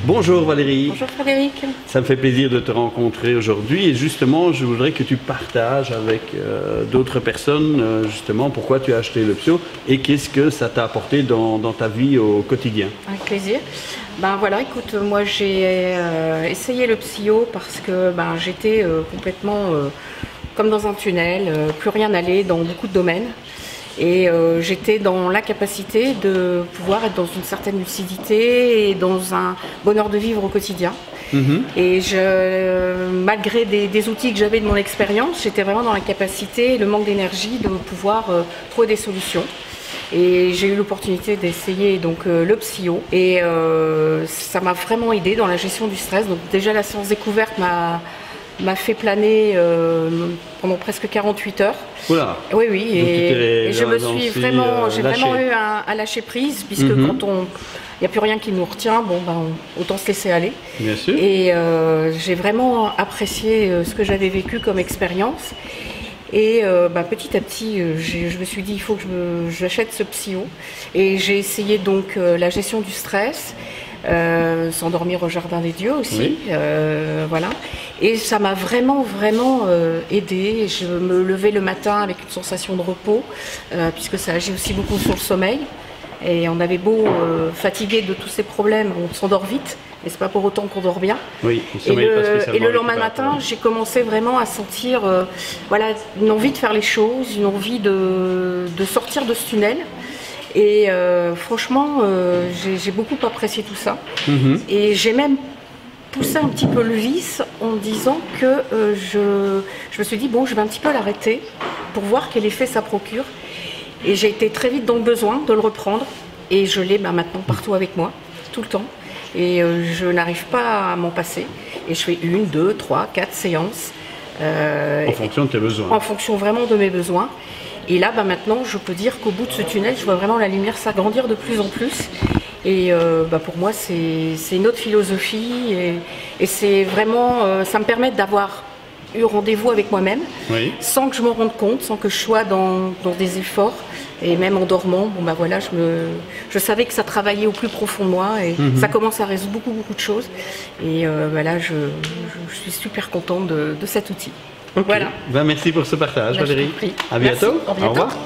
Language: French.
Bonjour Valérie. Bonjour Frédéric. Ça me fait plaisir de te rencontrer aujourd'hui et justement je voudrais que tu partages avec d'autres personnes justement pourquoi tu as acheté le Psyo et qu'est-ce que ça t'a apporté dans ta vie au quotidien. Avec plaisir. Ben voilà, écoute, moi j'ai essayé le Psyo parce que j'étais complètement comme dans un tunnel, plus rien n'allait dans beaucoup de domaines. Et j'étais dans l'incapacité de pouvoir être dans une certaine lucidité et dans un bonheur de vivre au quotidien. Et malgré des outils que j'avais de mon expérience, j'étais vraiment dans l'incapacité, le manque d'énergie de pouvoir trouver des solutions. Et j'ai eu l'opportunité d'essayer donc le Psyo et ça m'a vraiment aidé dans la gestion du stress. Donc déjà la séance découverte m'a fait planer pendant presque 48 heures. Oula. Oui, et je me suis vraiment, j'ai vraiment eu un lâcher prise, puisque quand il n'y a plus rien qui nous retient, autant se laisser aller. Bien sûr. Et j'ai vraiment apprécié ce que j'avais vécu comme expérience. Et petit à petit, je me suis dit, il faut que j'achète ce Psyo. Et j'ai essayé donc la gestion du stress. S'endormir au jardin des dieux aussi, oui. Voilà. Et ça m'a vraiment aidée. Je me levais le matin avec une sensation de repos, puisque ça agit aussi beaucoup sur le sommeil. Et on avait beau fatigué de tous ces problèmes, on s'endort vite, mais c'est pas pour autant qu'on dort bien. Oui, et le lendemain matin, j'ai commencé vraiment à sentir une envie de faire les choses, une envie de sortir de ce tunnel. Et franchement, j'ai beaucoup apprécié tout ça. Et j'ai même poussé un petit peu le vice en me disant que je me suis dit, bon, je vais un petit peu l'arrêter pour voir quel effet ça procure. Et j'ai été très vite dans le besoin de le reprendre. Et je l'ai maintenant partout avec moi, tout le temps. Et je n'arrive pas à m'en passer. Et je fais 1, 2, 3, 4 séances. En fonction de tes besoins. En fonction vraiment de mes besoins. Et là, maintenant, je peux dire qu'au bout de ce tunnel, je vois vraiment la lumière s'agrandir de plus en plus. Et pour moi, c'est une autre philosophie. Et c'est vraiment, ça me permet d'avoir eu rendez-vous avec moi-même, oui, sans que je m'en rende compte, sans que je sois dans des efforts. Et même en dormant, je savais que ça travaillait au plus profond de moi. Et ça commence à résoudre beaucoup de choses. Et là, je suis super contente de cet outil. Okay. Voilà. Merci pour ce partage, Valérie. Je t'en prie. À bientôt. Merci. Au revoir.